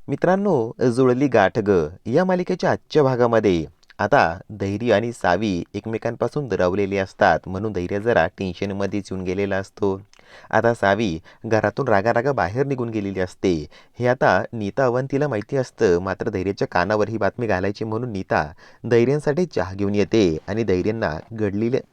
मित्रांनो, जुळली गाठ ग या मालिकेच्या आजच्या भागामध्ये आता धैर्य आणि सावी एकमेकांपासून दुरावलेली असतात, म्हणून धैर्य जरा टेन्शनमध्येच येऊन गेलेला असतो. आता सावी घरातून रागा बाहेर निघून गेलेली असते. हे आता नीता अवंतीला माहिती असतं, मात्र धैर्याच्या कानावर ही बातमी घालायची म्हणून नीता धैर्यांसाठी चहा घेऊन येते आणि धैर्यांना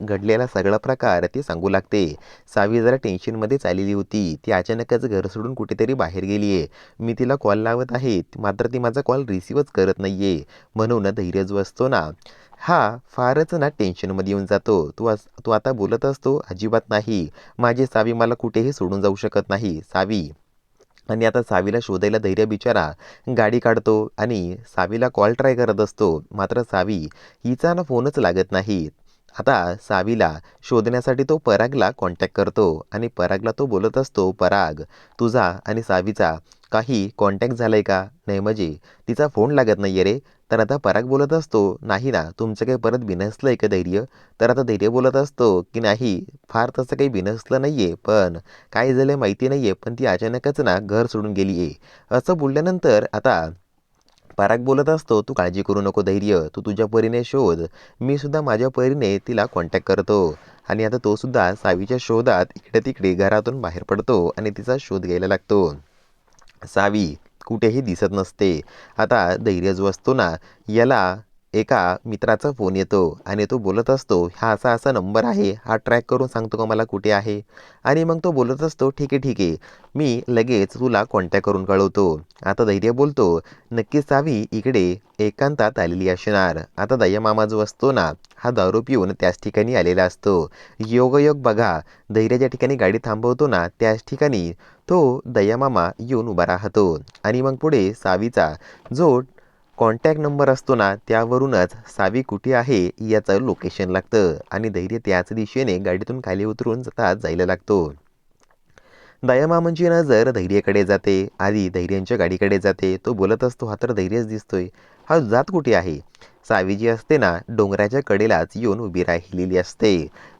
घडलेला सगळा प्रकार ती सांगू लागते. सावी जरा टेन्शनमध्ये चाललेली होती. ती अचानकच घर सोडून कुठेतरी बाहेर गेलीये. मी तिला कॉल लावत आहे, मात्र ती माझा कॉल रिसीवच करत नाहीये. म्हणून धैर्य जो असतो ना, हा फारच ना टेन्शनमध्ये येऊन जातो. तू आता बोलत असतो, अजिबात नाही. माझी सावी मला कुठेही सोडून जाऊ शकत नाही. सावी आणि आता सावीला शोधायला धैर्य बिचारा गाडी काढतो आणि सावीला कॉल ट्राय करत असतो. मात्र सावी हिचा ना फोनच लागत नाही. आता सावीला शोधण्यासाठी तो परागला कॉन्टॅक्ट करतो आणि परागला तो बोलत असतो, पराग, तुझा आणि सावीचा काही कॉन्टॅक्ट झालाय का? नाही म्हणजे तिचा फोन लागत नाहीये रे. तर आता पराग बोलत असतो, नाही ना, तुमचं काही परत बिनसलंय का धैर्य? तर आता धैर्य बोलत असतो की नाही, फार तसं काही बिनसलं नाहीये, पण काय झालं माहिती नाहीये, पण ती अचानकच ना घर सोडून गेली आहे. असं बोलल्यानंतर आता पराग बोलत असतो, तू काळजी करू नको धैर्य, तू तुझ्या परीने शोध. मी सुद्धा माझ्या परीने तिला कॉन्टॅक्ट करतो. आणि आता तो सुद्धा सावीच्या शोधात इकडे तिकडे घरातून बाहेर पडतो आणि तिचा शोध घ्यायला लागतो. सावी कुठेही दिसत नसते. आता धैर्य जो असतो ना, याला एका मित्राचा फोन येतो आणि तो बोलत असतो, हा असा असा नंबर आहे, हा ट्रॅक करून सांगतो का मला कुठे आहे? आणि मग तो बोलत असतो, ठीक आहे ठीक आहे, मी लगेच तुला कॉन्टॅक्ट करून कळवतो. आता धैर्य बोलतो, नक्की सावी इकडे एकांतात आलेली असणार. आता दयामामा जो असतो ना, हा दारू पिऊन त्याच ठिकाणी आलेला असतो. योगायोग बघा, धैर्य ज्या ठिकाणी गाडी थांबवतो ना, त्याच ठिकाणी तो दयामामा येऊन उभा राहतो. आणि मग पुढे सावीचा जो कॉन्टॅक्ट नंबर असतो ना, त्यावरूनच सावी कुठे आहे याचं लोकेशन लागतं आणि धैर्य त्याच दिशेने गाडीतून खाली उतरून जायला लागतो. दयामामांची नजर धैर्याकडे जाते, आधी धैर्यांच्या गाडीकडे जाते. तो बोलत असतो, हा तर धैर्यच दिसतोय, हा जात कुठे आहे? सावी जी असते ना, डोंगराच्या कडेलाच येऊन उभी राहिलेली असते.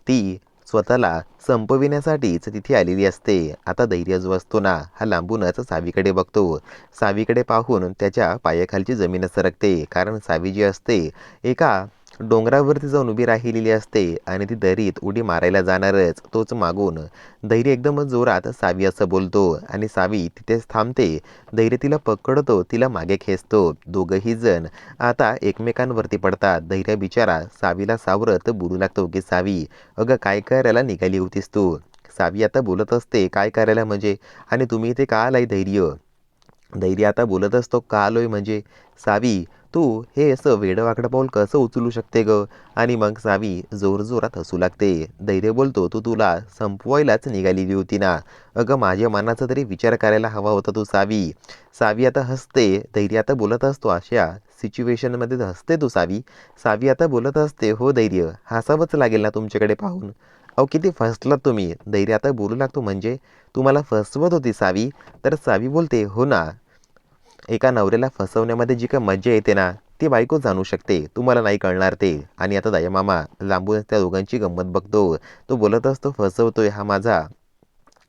ती स्वतःला संपविण्यासाठीच तिथे आलेली असते. आता धैर्य जो असतो ना, हा लांबूनच सावीकडे बघतो. सावीकडे पाहून त्याच्या पायाखालची जमीन सरकते, कारण सावी जी असते एका डोंगरावरती जाऊन उभी राहिलेली असते आणि ती दरीत उडी मारायला जाणारच. तोच मागून धैर्य एकदम जोरात सावी असं बोलतो आणि सावी तिथेच थांबते. धैर्य तिला पकडतो, तिला मागे खेचतो. दोघंही जण आता एकमेकांवरती पडतात. धैर्य बिचारा सावीला सावरत बोलू लागतो की सावी, अगं काय करायला निघाली होतीस तू? सावी आता बोलत असते, काय करायला म्हणजे, आणि तुम्ही इथे का आलाय धैर्य? धैर्य आता बोलत असतो, का आलोय म्हणजे, सावी तू हे असं वेडवाकडं पाऊल कसं उचलू शकते ग? आणि मग सावी जोरजोरात हसू लागते. धैर्य बोलतो, तू तुला संपवायलाच निघालेली होती ना? अगं माझ्या मनाचा तरी विचार करायला हवा होता तू सावी. सावी आता हसते. धैर्य आता बोलत असतो, अशा सिच्युएशनमध्ये हसते तू सावी? सावी आता बोलत असते, हो धैर्य, हसावंच लागेल ना तुमच्याकडे पाहून. अहो किती फसलात तुम्ही. धैर्य आता बोलू लागतो, म्हणजे तू मला फसवत होती सावी? तर सावी बोलते, हो ना, एका नवऱ्याला फसवण्यामध्ये जी काही मज्जा येते ना, ती बायको जाणू शकते, तुम्हाला नाही कळणार ते. आणि आता दयामामा लांबून त्या दोघांची गंमत बघतो. तो बोलत असतो, फसवतोय हा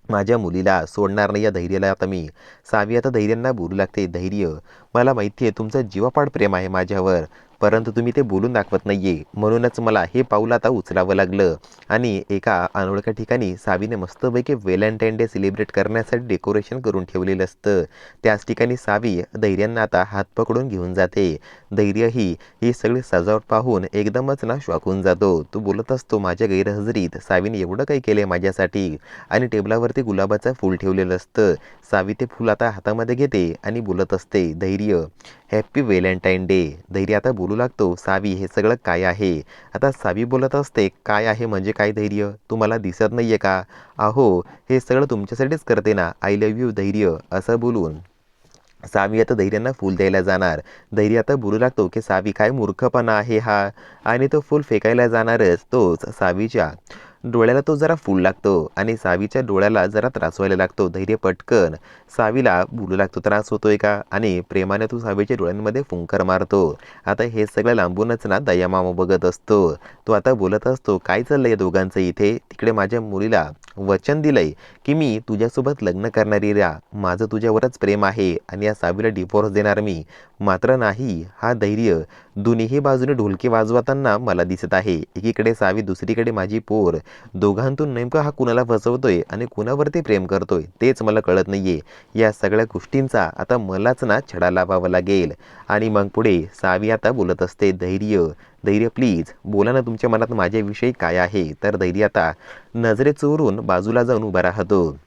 माझ्या मुलीला, सोडणार नाही या धैर्याला आता मी. सावी आता धैर्यांना बोलू लागते, धैर्य, मला माहिती आहे तुमचं जीवापाड प्रेम आहे माझ्यावर, परंतु तुम्ही ते बोलून दाखवत नाहीये, म्हणूनच मला हे पाऊल आता उचलावं लागलं. आणि एका अनोळख्या ठिकाणी सावीने मस्तपैकी व्हॅलेंटाईन डे सेलिब्रेट करण्यासाठी डेकोरेशन करून ठेवलेलं असतं. त्याच ठिकाणी सावी धैर्यांना आता हात पकडून घेऊन जाते. धैर्य ही सगळी सजावट पाहून एकदमच ना शॉक होऊन जातो. तो बोलत असतो, माझ्या गैरहजेरीत सावीने एवढं काही केलंय माझ्यासाठी. आणि टेबलावरती गुलाबाचं फूल ठेवलेलं असतं. सावी ते फूल आता हातामध्ये घेते आणि बोलत असते, धैर्य, हॅप्पी व्हॅलेंटाईन डे. धैर्य आता बोलू लागतो, सावी हे सगळं काय आहे? आता सावी बोलत असते, काय आहे म्हणजे काय धैर्य, तुम्हाला दिसत नाहीये का? अहो हे सगळं तुमच्यासाठीच करते ना, आय लव्ह यू धैर्य, असं बोलून सावी आता धैर्यांना फूल द्यायला जाणार. धैर्य आता बोलू लागतो की सावी काय मूर्खपणा आहे हा, आणि तो फूल फेकायला जाणारच तोच सावीच्या डोळ्याला तो जरा फूल लागतो आणि सावीच्या डोळ्याला जरा त्रास व्हायला लागतो. धैर्य पटकन सावीला बोलू लागतो, त्रास होतोय का? आणि प्रेमाने तो सावीच्या डोळ्यांमध्ये फुंकर मारतो. आता हे सगळं लांबूनच ना दयामामा बघत असतो. तो आता बोलत असतो, काय चाललंय दोघांचं इथे? तिकडे माझ्या मुलीला वचन दिलंय की मी तुझ्यासोबत लग्न करणारी रा, माझं तुझ्यावरच प्रेम आहे आणि या सावीला डिवोर्स देणार मी. मात्र नाही, हा धैर्य दोन्हीही बाजूने ढोलकी वाजवताना मला दिसत आहे. एकीकडे सावी, दुसरीकडे माझी पोर. दोघांतून नेमकं हा कुणाला फसवतोय आणि कुणावरती प्रेम करतोय तेच मला कळत नाहीये. या सगळ्या गोष्टींचा आता मलाच ना छडा लावावा लागेल. आणि मग पुढे सावी आता बोलत असते, धैर्य धैर्य प्लीज बोला ना, तुमच्या मनात माझ्याविषयी काय आहे? तर धैर्य आता नजरेचोरून बाजूला जाऊन उभा राहतो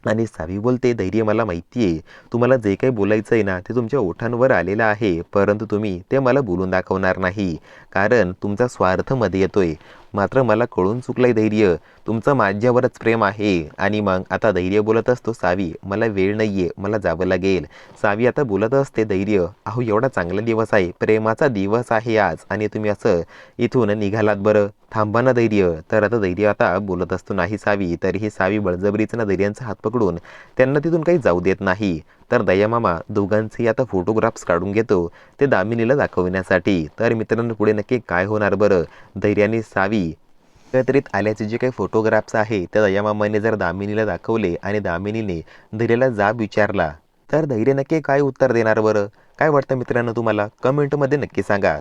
आणि सावी बोलते, धैर्य मला माहिती आहे तुम्हाला जे काही बोलायचं आहे ना ते तुमच्या ओठांवर आलेलं आहे, परंतु तुम्ही ते मला बोलून दाखवणार नाही कारण तुमचा स्वार्थ मध्ये येतोय. मात्र मला कळून चुकलंय धैर्य, तुमचं माझ्यावरच प्रेम आहे. आणि मग आता धैर्य बोलत असतो, सावी मला वेळ नाहीये, मला जावं लागेल. सावी आता बोलत असते, धैर्य अहो एवढा चांगला दिवस आहे, प्रेमाचा दिवस आहे आज आणि तुम्ही असं इथून निघालात बरं, थांबा ना धैर्य. तर आता धैर्य आता बोलत असतो, नाही सावी. तरीही सावी बळजबरीचं ना धैर्यांचा हात पकडून त्यांना तिथून काही जाऊ देत नाही. तर दयामामा दोघांचे आता फोटोग्राफ्स काढून घेतो ते दामिनीला दाखवण्यासाठी. तर मित्रांनो पुढे नक्की काय होणार बरं? धैर्याने सावी एकत्रित आल्याचे जे काही फोटोग्राफ्स आहे त्या दयामामाने जर दामिनीला दाखवले आणि दामिनीने धैर्याला जाब विचारला तर धैर्य नक्की काय उत्तर देणार बरं? काय वाटतं मित्रांनो तुम्हाला? कमेंटमध्ये नक्की सांगा.